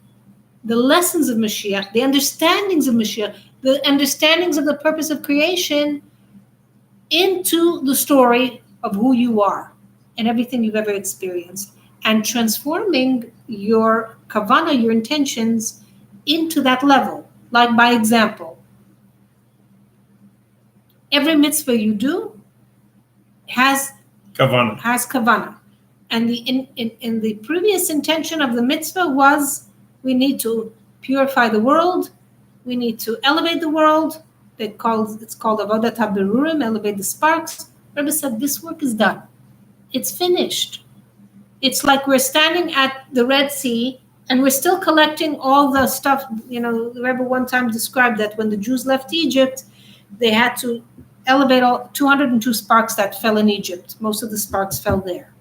the lessons of Mashiach, the understandings of Mashiach, the understandings of the purpose of creation into the story of who you are and everything you've ever experienced, and transforming your kavana, your intentions, into that level. Like, by example, every mitzvah you do has kavana. And in the previous intention of the mitzvah was, we need to purify the world, we need to elevate the world. It's called Avodat HaBerurim, elevate the sparks. Rebbe said, this work is done. It's finished. It's like we're standing at the Red Sea and we're still collecting all the stuff. The Rebbe one time described that when the Jews left Egypt, they had to elevate all 202 sparks that fell in Egypt. Most of the sparks fell there.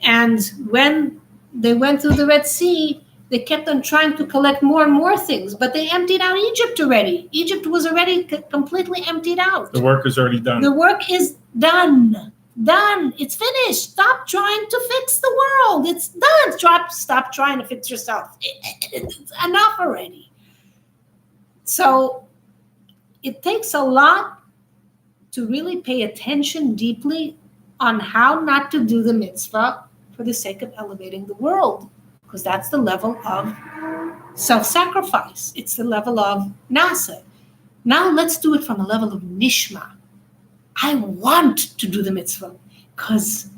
And when they went through the Red Sea, they kept on trying to collect more and more things, but they emptied out Egypt already. Egypt was already completely emptied out. The work is already done. The work is done. Done. It's finished. Stop trying to fix the world. It's done. Stop trying to fix yourself. It's enough already. So it takes a lot to really pay attention deeply on how not to do the mitzvah for the sake of elevating the world, because that's the level of self-sacrifice. It's the level of nasa. Now let's do it from a level of nishma. I want to do the mitzvah because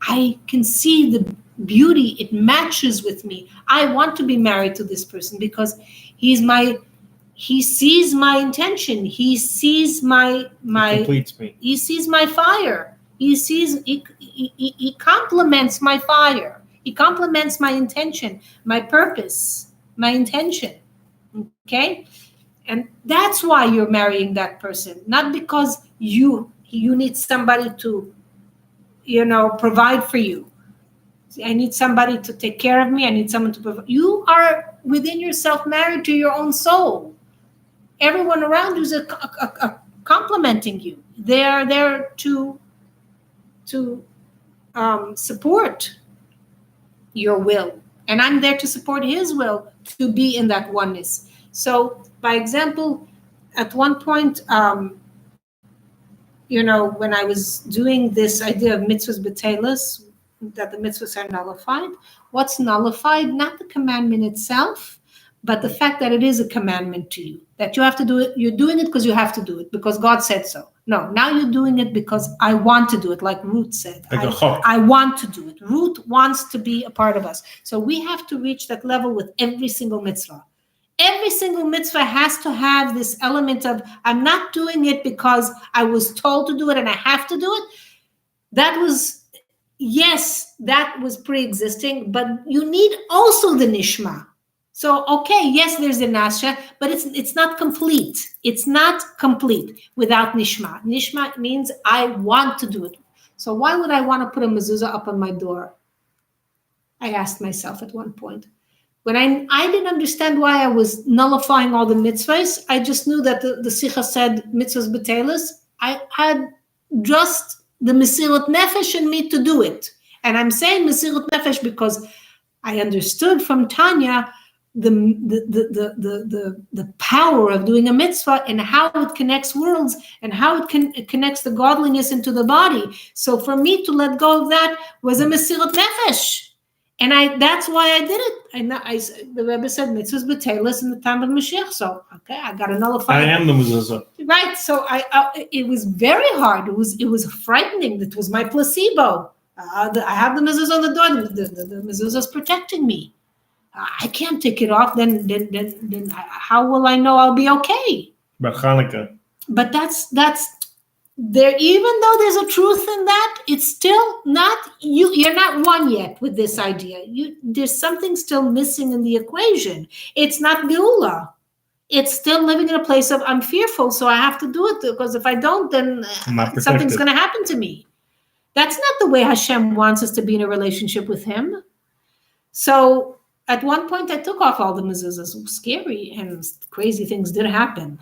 I can see the beauty. It matches with me. I want to be married to this person because he sees my intention. He sees my He completes me. He sees my fire. He complements my fire. He complements my intention, my purpose, my intention. Okay? And that's why you're marrying that person, not because you need somebody to, provide for you. I need somebody to take care of me. I need someone to provide. You are within yourself married to your own soul. Everyone around you is complimenting you. They are there to support your will, and I'm there to support his will to be in that oneness. So, by example, at one point, when I was doing this idea of mitzvahs b'teilus, that the mitzvahs are nullified. What's nullified? Not the commandment itself, but the fact that it is a commandment to you, that you have to do it. You're doing it because you have to do it, because God said so. No, now you're doing it because I want to do it, like Ruth said. I want to do it. Ruth wants to be a part of us. So we have to reach that level with every single mitzvah. Every single mitzvah has to have this element of, I'm not doing it because I was told to do it and I have to do it. That was pre-existing, but you need also the nishma. So, okay, yes, there's the nasha, but it's not complete. It's not complete without nishma. Nishma means I want to do it. So why would I want to put a mezuzah up on my door? I asked myself at one point. When I didn't understand why I was nullifying all the mitzvahs, I just knew that the Sikha said mitzvahs b'teilus. I had just the Mesirut Nefesh in me to do it. And I'm saying Mesirut Nefesh because I understood from Tanya the power of doing a mitzvah and how it connects worlds and how it connects the godliness into the body. So for me to let go of that was a Mesirut Nefesh. And that's why I did it. And the Rebbe said mitzvahs b'teilis in the time of Mashiach. So okay, I got to nullify. I am the mezuzah. Right. So it was very hard. It was frightening. It was my placebo. I have the mezuzah on the door. The mezuzah is protecting me. I can't take it off. Then how will I know I'll be okay? But Hanukkah. But that's there. Even though there's a truth in that, it's still not you. You're not one yet with this idea. There's something still missing in the equation. It's not geula. It's still living in a place of I'm fearful, so I have to do it because if I don't, then something's going to happen to me. That's not the way Hashem wants us to be in a relationship with Him. So at one point, I took off all the mezuzahs. It was scary and crazy things did happen.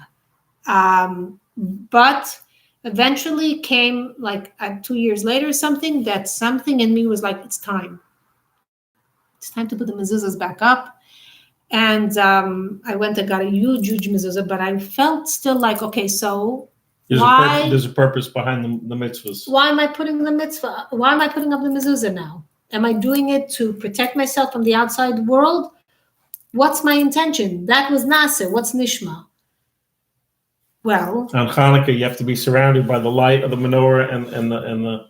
But eventually came like 2 years later, something in me was like, it's time. It's time to put the mezuzahs back up. And I went and got a huge mezuzah, but I felt still like, okay, so there's a purpose behind the mitzvahs. Why am I putting the mitzvah? Why am I putting up the mezuzah now? Am I doing it to protect myself from the outside world? What's my intention? That was Nasser. What's Nishma? Well, on Hanukkah, you have to be surrounded by the light of the menorah and the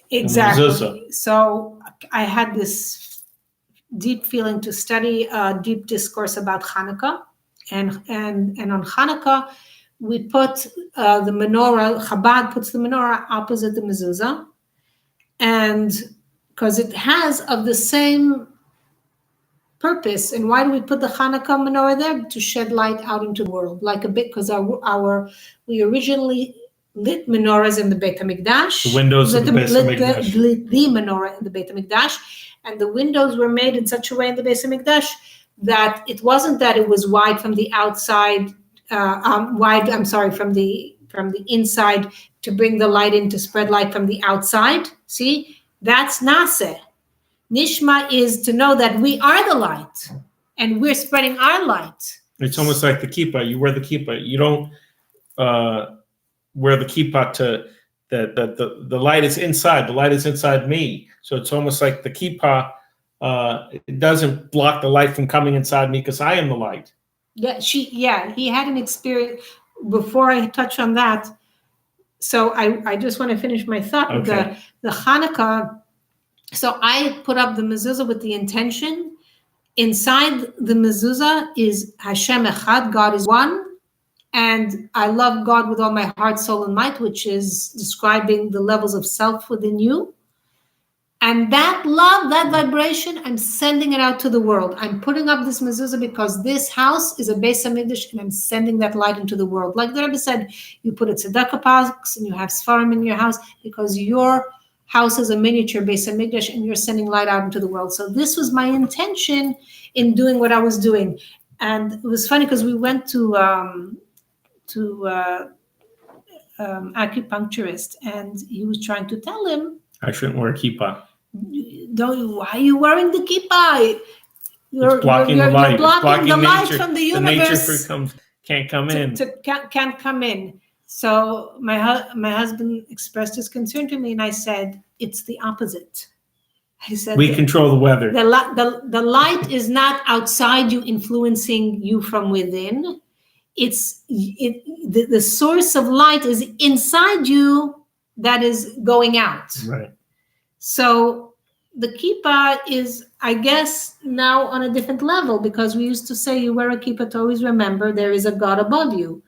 exactly. And the mezuzah. So I had this deep feeling to study a deep discourse about Hanukkah, and on Hanukkah we put the menorah. Chabad puts the menorah opposite the mezuzah, and because it has of the same purpose. And why do we put the Hanukkah menorah there? To shed light out into the world, like a bit, because we originally lit menorahs in the Beit HaMikdash. The windows of the Beit HaMikdash. The menorah in the Beit HaMikdash. And the windows were made in such a way in the Beit HaMikdash that it wasn't that it was wide from the outside, from the inside to bring the light in, to spread light from the outside. See, that's Naseh. Nishma is to know that we are the light and we're spreading our light. It's almost like the kippah. You wear the kippah. You don't wear the kippah to the light is inside. The light is inside me. So it's almost like the kippah. It doesn't block the light from coming inside me because I am the light. Yeah, he had an experience. Before I touch on that, so I just want to finish my thought with the Hanukkah. So I put up the mezuzah with the intention. Inside the mezuzah is Hashem Echad, God is one. And I love God with all my heart, soul, and might, which is describing the levels of self within you. And that love, that vibration, I'm sending it out to the world. I'm putting up this mezuzah because this house is a Beis HaMikdash, and I'm sending that light into the world. Like the Rebbe said, you put a tzedakah box and you have Sfarim in your house because your house is a miniature Beis HaMikdash and you're sending light out into the world. So this was my intention in doing what I was doing. And it was funny because we went to acupuncturist, and he was trying to tell him, I shouldn't wear a kippah. Why are you wearing the kippah? You're blocking the light. Blocking the light nature. from the universe. The nature can't come in. Can't come in. So my husband expressed his concern to me, and I said, it's the opposite. I said, we control the weather. The light is not outside you, influencing you from within. The source of light is inside you, that is going out. Right. So the kippah is, I guess, now on a different level, because we used to say you wear a kippah to always remember there is a God above you.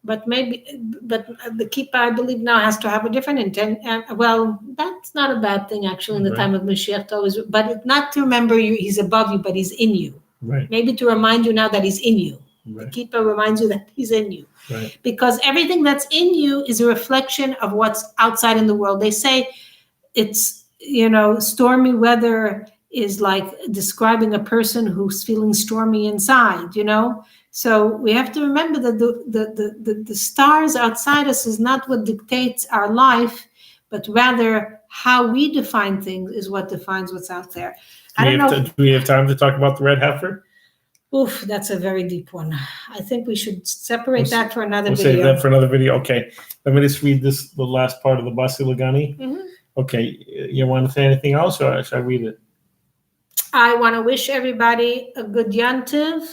But the kippah, I believe, now has to have a different intent. Well, that's not a bad thing, actually, in the time of Mashiach, to always, but not to remember he's above you, but he's in you. Right. Maybe to remind you now that he's in you. Right. The kippah reminds you that he's in you. Right. Because everything that's in you is a reflection of what's outside in the world. They say it's, stormy weather is like describing a person who's feeling stormy inside, So we have to remember that the stars outside us is not what dictates our life, but rather how we define things is what defines what's out there. Do we have time to talk about the red heifer? Oof, that's a very deep one. I think we should separate that for another video. We'll save that for another video. Okay. Let me just read the last part of the Basi Lagani. Mm-hmm. Okay. You want to say anything else, or should I read it? I want to wish everybody a good Yantiv,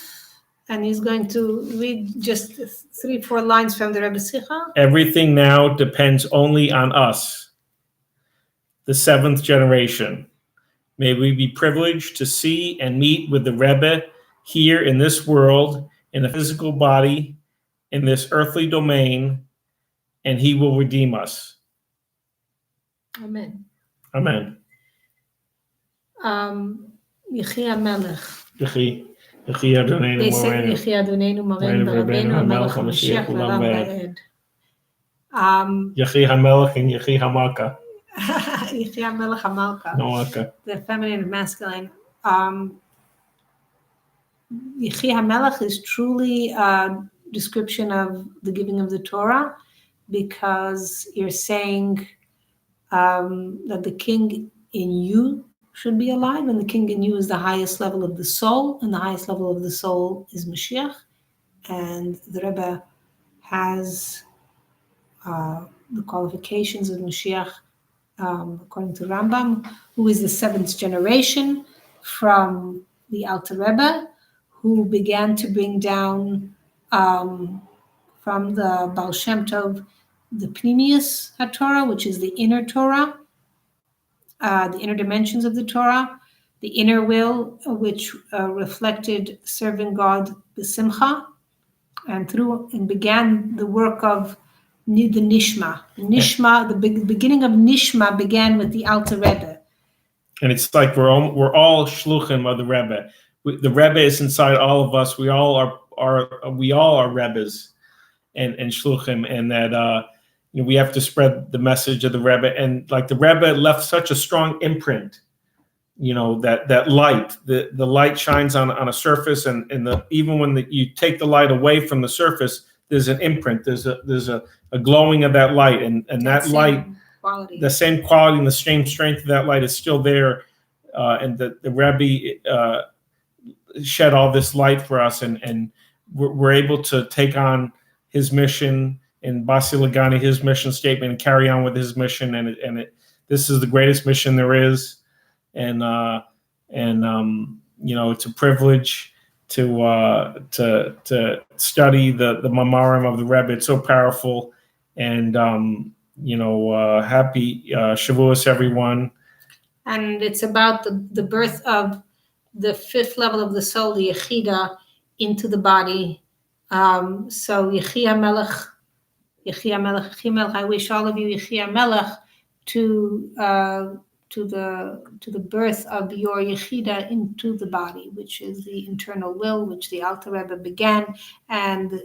and he's going to read just 3-4 lines from the Rebbe Sikha. Everything now depends only on us, the seventh generation. May we be privileged to see and meet with the Rebbe here in this world, in a physical body, in this earthly domain, and he will redeem us. Amen. Amen. Yechi HaMelech. Yechi Adonai They say Morenu. Yechi Adonenu Morenu Rabbeinu HaMelech HaMashiach L'Olam Va'ed. Yechi HaMelech and Yechi HaMalka. Yechi HaMelech HaMalka. No Malka. The feminine and masculine. Yechi HaMelech is truly a description of the giving of the Torah, because you're saying that the king in you should be alive, and the king in you is the highest level of the soul, and the highest level of the soul is Mashiach. And the Rebbe has the qualifications of Mashiach according to Rambam, who is the seventh generation from the Alter Rebbe, who began to bring down from the Baal Shem Tov the Pnimius HaTorah, which is the inner Torah, the inner dimensions of the Torah, the inner will, which reflected serving God b'simcha, and began the work of the Nishma. The beginning of Nishma began with the Alter Rebbe. And it's like we're all shluchim of the Rebbe. The Rebbe is inside all of us. We all are Rebbes and shluchim, and that we have to spread the message of the Rebbe. And like the Rebbe left such a strong imprint, that light, the light shines on a surface, and even when you take the light away from the surface, there's an imprint. There's a glowing of that light, and that light, quality. The same quality and the same strength of that light is still there, and the Rebbe shed all this light for us, and we're able to take on his mission in Basi Lagani, his mission statement, and carry on with his mission. And this is the greatest mission there is, and it's a privilege to study the Mamarim of the Rebbe. It's so powerful, and happy Shavuos, everyone. And it's about the birth of the fifth level of the soul, the Yechida, into the body. So Yechi HaMelech, I wish all of you Yechi HaMelech to the birth of your Yechida into the body, which is the internal will, which the Alter Rebbe began, and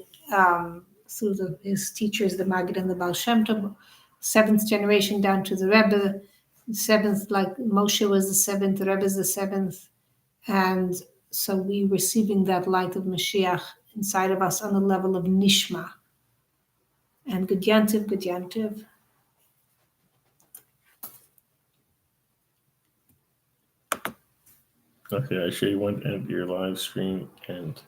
through his teachers, the Maggid and the Baal Shem Tov, seventh generation down to the Rebbe, seventh, like Moshe was the seventh, the Rebbe is the seventh, and so we receiving that light of Mashiach inside of us on the level of Nishma. And good Yantiv, good Yantiv. Okay, I show you one end of your live stream and